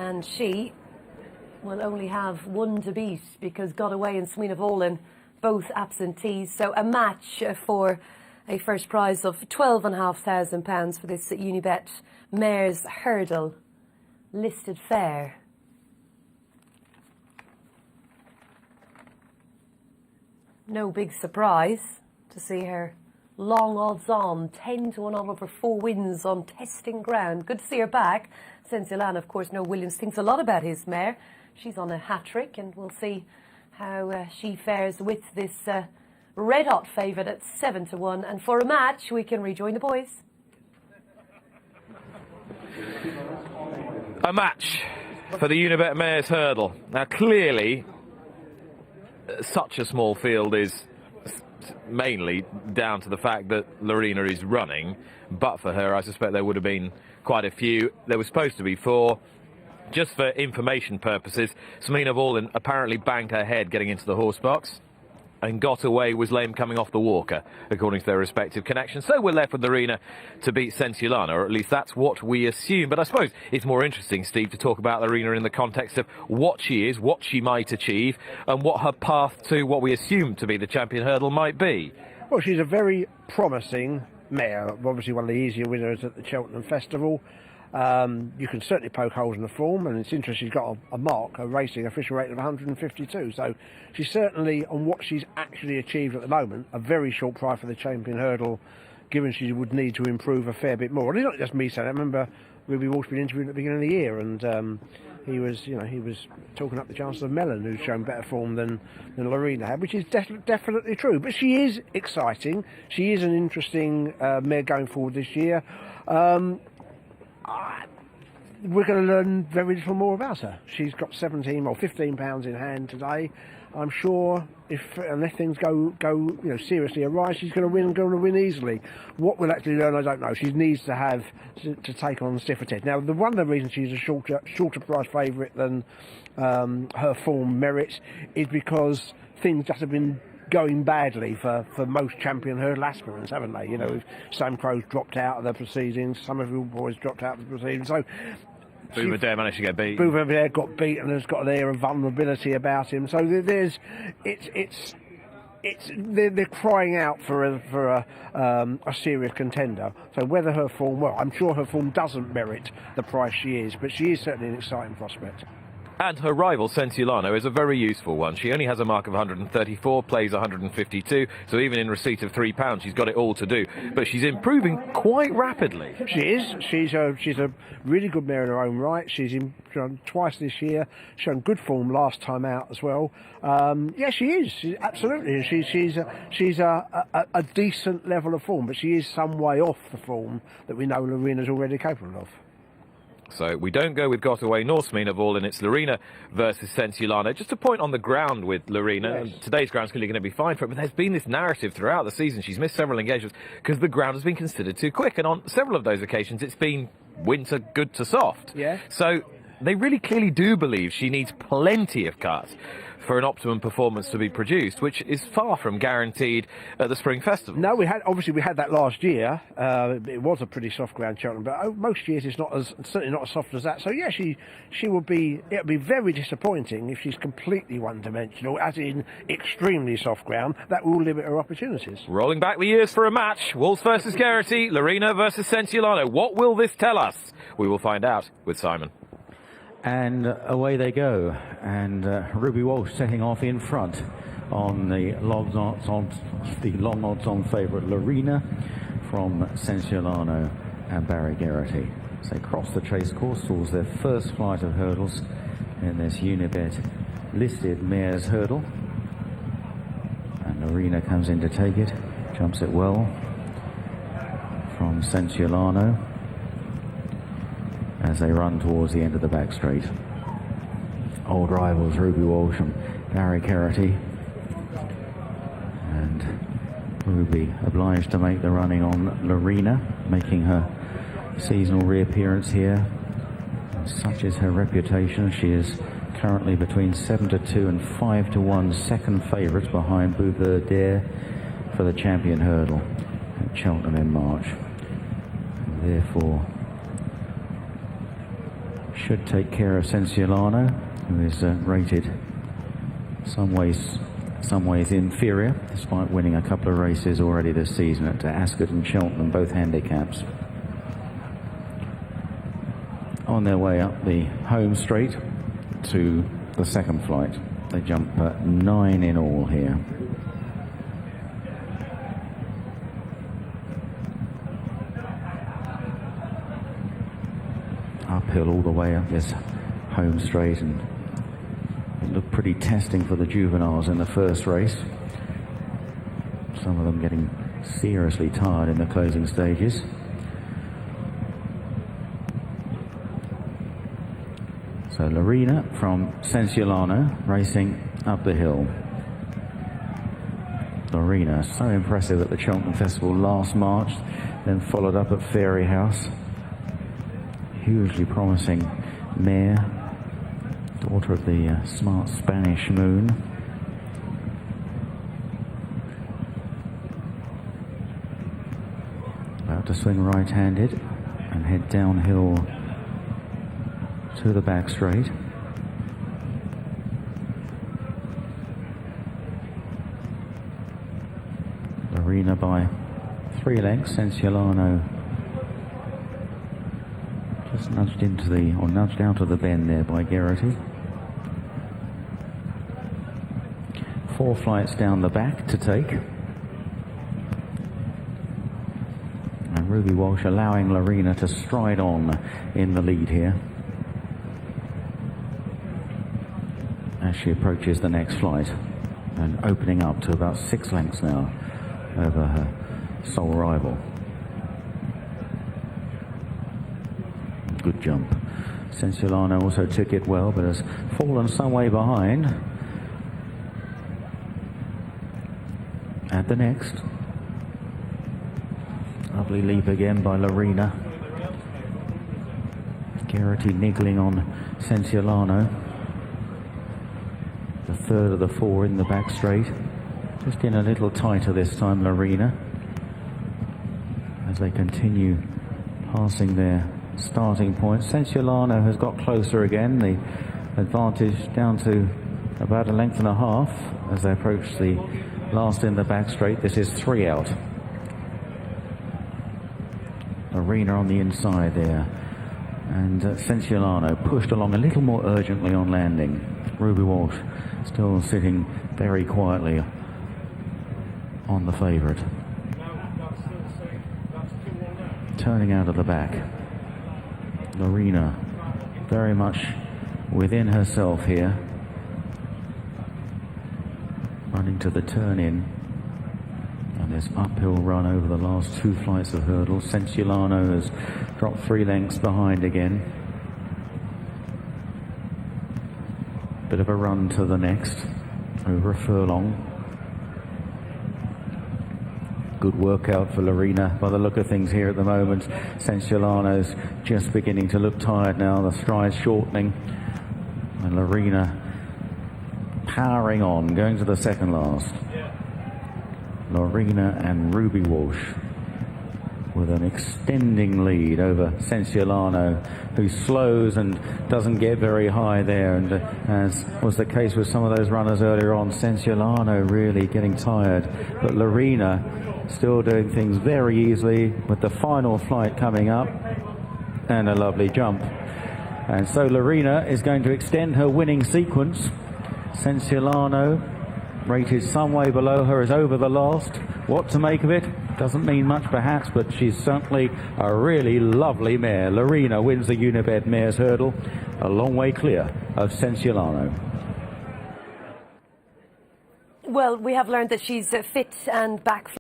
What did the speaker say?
And she will only have one to beat because Got Away and Sween of Olin, both absentees. So a match for a first prize of £12,500 for this Unibet Mares Hurdle listed fare. No big surprise to see her long odds on, 10-1 over 4 wins on testing ground. Good to see her back. Sensiolana, of course, Noel Williams thinks a lot about his mare. She's on a hat-trick, and we'll see how she fares with this red-hot favourite at 7-1. And for a match, we can rejoin the boys. A match for the Unibet Mares Hurdle. Now, clearly, such a small field is mainly down to the fact that Lorena is running, but for her I suspect there would have been quite a few. There was supposed to be 4. Just for information purposes, Sween of Olin apparently banged her head getting into the horse box and Got Away was lame coming off the walker, according to their respective connections. So we're left with Lorena to beat Sensiolana, or at least that's what we assume. But I suppose it's more interesting, Steve, to talk about Lorena in the context of what she is, what she might achieve, and what her path to what we assume to be the champion hurdle might be. Well, she's a very promising mare, obviously one of the easier winners at the Cheltenham Festival. You can certainly poke holes in the form, and it's interesting she's got a mark, a racing official rating of 152, so she's certainly, on what she's actually achieved at the moment, a very short price for the champion hurdle, given she would need to improve a fair bit more. And it's not just me saying, I remember Ruby Walsh being interviewed at the beginning of the year, and he was talking up the chances of Mellon, who's shown better form than Lorena had, which is definitely true. But she is exciting. She is an interesting mare going forward this year. We're going to learn very little more about her. She's got 17 or 15 pounds in hand today. I'm sure unless things go seriously awry, she's going to win easily. What we'll actually learn, I don't know. She needs to take on stiffer test. Now, one of the reasons she's a shorter price favourite than her form merits is because things just have been going badly for most champion hurdle aspirants, haven't they? You know, Sam Crow's dropped out of the proceedings, some of your boys dropped out of the proceedings. So Bouvardere managed to get beat. Bouvardere got beat and has got an air of vulnerability about him. So they're crying out for a serious contender. So whether her form, well, I'm sure her form doesn't merit the price she is, but she is certainly an exciting prospect. And her rival, Sensiolana, is a very useful one. She only has a mark of 134, plays 152, so even in receipt of £3, she's got it all to do. But she's improving quite rapidly. She is. She's a really good mare in her own right. She's run twice this year, shown good form last time out as well. Yeah, she is. Absolutely. She's a decent level of form, but she is some way off the form that we know Lorena's already capable of. So we don't go with Got Away nor Sween of Olin. It's Lorena versus Sensiolana. Just a point on the ground with Lorena. Yes. Today's ground's clearly going to be fine for her, but there's been this narrative throughout the season. She's missed several engagements because the ground has been considered too quick. And on several of those occasions, it's been winter good to soft. Yeah. So they really clearly do believe she needs plenty of cut for an optimum performance to be produced, which is far from guaranteed at the Spring Festival. No, we had that last year. It was a pretty soft ground, Cheltenham, but most years it's certainly not as soft as that. So yeah, it would be very disappointing if she's completely one-dimensional, as in extremely soft ground. That will limit her opportunities. Rolling back the years for a match, Wolves versus Geraghty, Lorena versus Sensiolana. What will this tell us? We will find out with Simon. And away they go, and Ruby Walsh setting off in front on the long odds-on favourite Lorena from Sensiolano and Barry Geraghty. As they cross the chase course towards their first flight of hurdles in this Unibet listed mares hurdle, and Lorena comes in to take it, jumps it well from Sensiolano as they run towards the end of the back straight. Old rivals Ruby Walsh and Barry Geraghty, and Ruby obliged to make the running on Lorena, making her seasonal reappearance here. And such is her reputation. She is currently between 7-2 and 5-1 second favourites behind Bouvardere for the champion hurdle at Cheltenham in March. And therefore should take care of Sensiolano, who is rated some ways inferior, despite winning a couple of races already this season at Ascot and Cheltenham, both handicaps. On their way up the home straight to the second flight. They jump 9 in all here. Uphill all the way up this home straight, and it looked pretty testing for the juveniles in the first race. Some of them getting seriously tired in the closing stages. So Lorena from Sensiolano racing up the hill. Lorena, so impressive at the Cheltenham Festival last March, then followed up at Fairy House. Hugely promising mare, daughter of the smart Spanish moon. About to swing right-handed and head downhill to the back straight. Lorena by 3 lengths. Sensiolano just nudged out of the bend there by Geraghty. 4 flights down the back to take. And Ruby Walsh allowing Lorena to stride on in the lead here as she approaches the next flight, and opening up to about 6 lengths now over her sole rival. Good jump. Sensiolano also took it well, but has fallen some way behind. At the next. Lovely leap again by Lorena. Geraghty niggling on Sensiolano. The third of the 4 in the back straight. Just in a little tighter this time, Lorena, as they continue passing their starting point. Sensiolano has got closer again, the advantage down to about 1.5 lengths as they approach the last in the back straight. This is 3 out. Lorena on the inside there, and Sensiolano pushed along a little more urgently on landing. Ruby Walsh still sitting very quietly on the favourite. Turning out of the back. Lorena very much within herself here. Running to the turn in. And this uphill run over the last 2 flights of hurdles. Sensiolano has dropped 3 lengths behind again. Bit of a run to the next, over a furlong. Good workout for Lorena by the look of things here at the moment. Sensiolano's just beginning to look tired now, the stride's shortening. And Lorena powering on, going to the second last. Lorena and Ruby Walsh with an extending lead over Sensiolano, who slows and doesn't get very high there, and as was the case with some of those runners earlier on, Sensiolano really getting tired, but Lorena still doing things very easily with the final flight coming up, and a lovely jump. And so Lorena is going to extend her winning sequence. Sensiolano, rated some way below her, is over the last. What to make of it? Doesn't mean much perhaps, but she's certainly a really lovely mare. Lorena wins the Unibet Mares Hurdle, a long way clear of Sensiolano. Well, we have learned that she's fit and back.